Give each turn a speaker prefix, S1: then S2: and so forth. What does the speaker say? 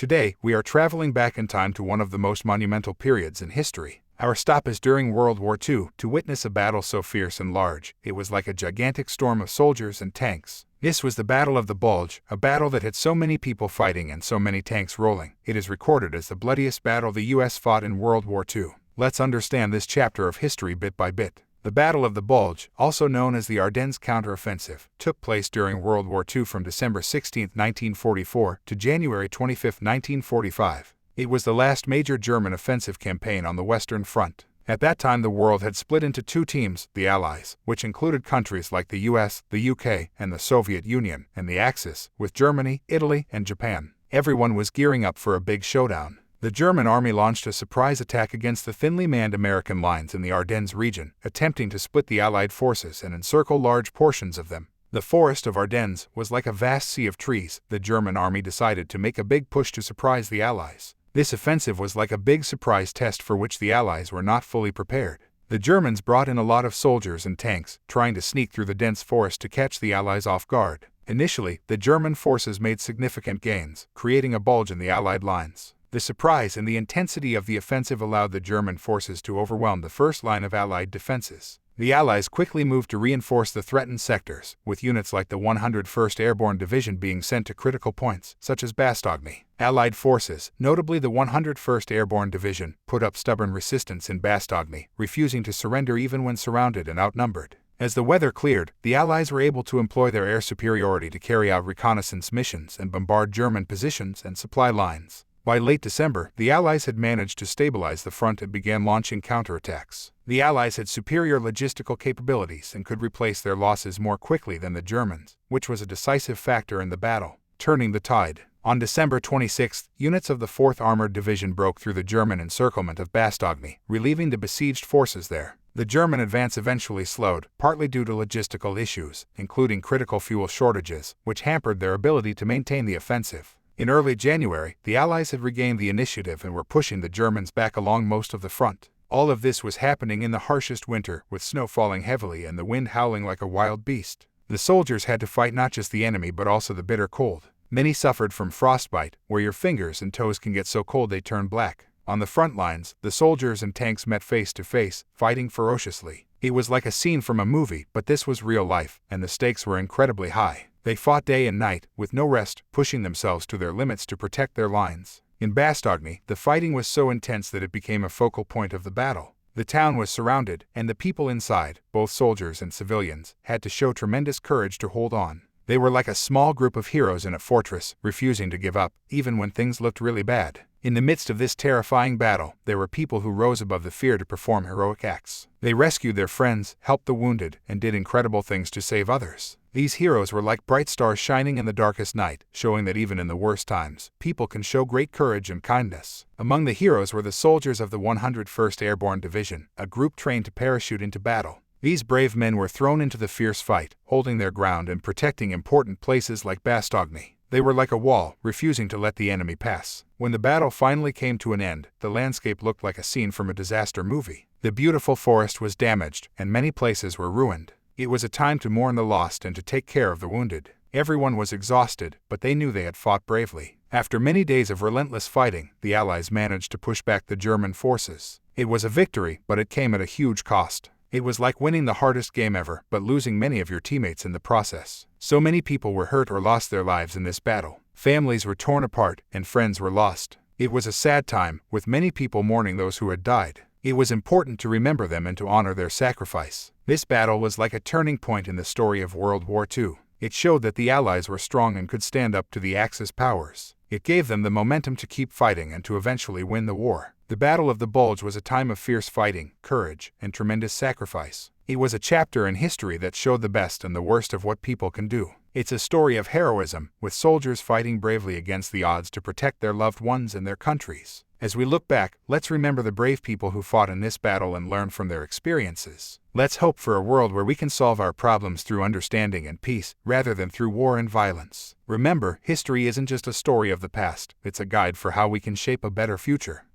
S1: Today, we are traveling back in time to one of the most monumental periods in history. Our stop is during World War II to witness a battle so fierce and large, it was like a gigantic storm of soldiers and tanks. This was the Battle of the Bulge, a battle that had so many people fighting and so many tanks rolling. It is recorded as the bloodiest battle the US fought in World War II. Let's understand this chapter of history bit by bit. The Battle of the Bulge, also known as the Ardennes counteroffensive, took place during World War II from December 16, 1944 to January 25, 1945. It was the last major German offensive campaign on the Western Front. At that time the world had split into two teams, the Allies, which included countries like the US, the UK, and the Soviet Union, and the Axis, with Germany, Italy, and Japan. Everyone was gearing up for a big showdown. The German army launched a surprise attack against the thinly manned American lines in the Ardennes region, attempting to split the Allied forces and encircle large portions of them. The forest of Ardennes was like a vast sea of trees. The German army decided to make a big push to surprise the Allies. This offensive was like a big surprise test for which the Allies were not fully prepared. The Germans brought in a lot of soldiers and tanks, trying to sneak through the dense forest to catch the Allies off guard. Initially, the German forces made significant gains, creating a bulge in the Allied lines. The surprise and the intensity of the offensive allowed the German forces to overwhelm the first line of Allied defenses. The Allies quickly moved to reinforce the threatened sectors, with units like the 101st Airborne Division being sent to critical points, such as Bastogne. Allied forces, notably the 101st Airborne Division, put up stubborn resistance in Bastogne, refusing to surrender even when surrounded and outnumbered. As the weather cleared, the Allies were able to employ their air superiority to carry out reconnaissance missions and bombard German positions and supply lines. By late December, the Allies had managed to stabilize the front and began launching counterattacks. The Allies had superior logistical capabilities and could replace their losses more quickly than the Germans, which was a decisive factor in the battle, turning the tide. On December 26, units of the 4th Armored Division broke through the German encirclement of Bastogne, relieving the besieged forces there. The German advance eventually slowed, partly due to logistical issues, including critical fuel shortages, which hampered their ability to maintain the offensive. In early January, the Allies had regained the initiative and were pushing the Germans back along most of the front. All of this was happening in the harshest winter, with snow falling heavily and the wind howling like a wild beast. The soldiers had to fight not just the enemy but also the bitter cold. Many suffered from frostbite, where your fingers and toes can get so cold they turn black. On the front lines, the soldiers and tanks met face to face, fighting ferociously. It was like a scene from a movie, but this was real life, and the stakes were incredibly high. They fought day and night, with no rest, pushing themselves to their limits to protect their lines. In Bastogne, the fighting was so intense that it became a focal point of the battle. The town was surrounded, and the people inside, both soldiers and civilians, had to show tremendous courage to hold on. They were like a small group of heroes in a fortress, refusing to give up, even when things looked really bad. In the midst of this terrifying battle, there were people who rose above the fear to perform heroic acts. They rescued their friends, helped the wounded, and did incredible things to save others. These heroes were like bright stars shining in the darkest night, showing that even in the worst times, people can show great courage and kindness. Among the heroes were the soldiers of the 101st Airborne Division, a group trained to parachute into battle. These brave men were thrown into the fierce fight, holding their ground and protecting important places like Bastogne. They were like a wall, refusing to let the enemy pass. When the battle finally came to an end, the landscape looked like a scene from a disaster movie. The beautiful forest was damaged, and many places were ruined. It was a time to mourn the lost and to take care of the wounded. Everyone was exhausted, but they knew they had fought bravely. After many days of relentless fighting, the Allies managed to push back the German forces. It was a victory, but it came at a huge cost. It was like winning the hardest game ever, but losing many of your teammates in the process. So many people were hurt or lost their lives in this battle. Families were torn apart, and friends were lost. It was a sad time, with many people mourning those who had died. It was important to remember them and to honor their sacrifice. This battle was like a turning point in the story of World War II. It showed that the Allies were strong and could stand up to the Axis powers. It gave them the momentum to keep fighting and to eventually win the war. The Battle of the Bulge was a time of fierce fighting, courage, and tremendous sacrifice. It was a chapter in history that showed the best and the worst of what people can do. It's a story of heroism, with soldiers fighting bravely against the odds to protect their loved ones and their countries. As we look back, let's remember the brave people who fought in this battle and learn from their experiences. Let's hope for a world where we can solve our problems through understanding and peace, rather than through war and violence. Remember, history isn't just a story of the past, it's a guide for how we can shape a better future.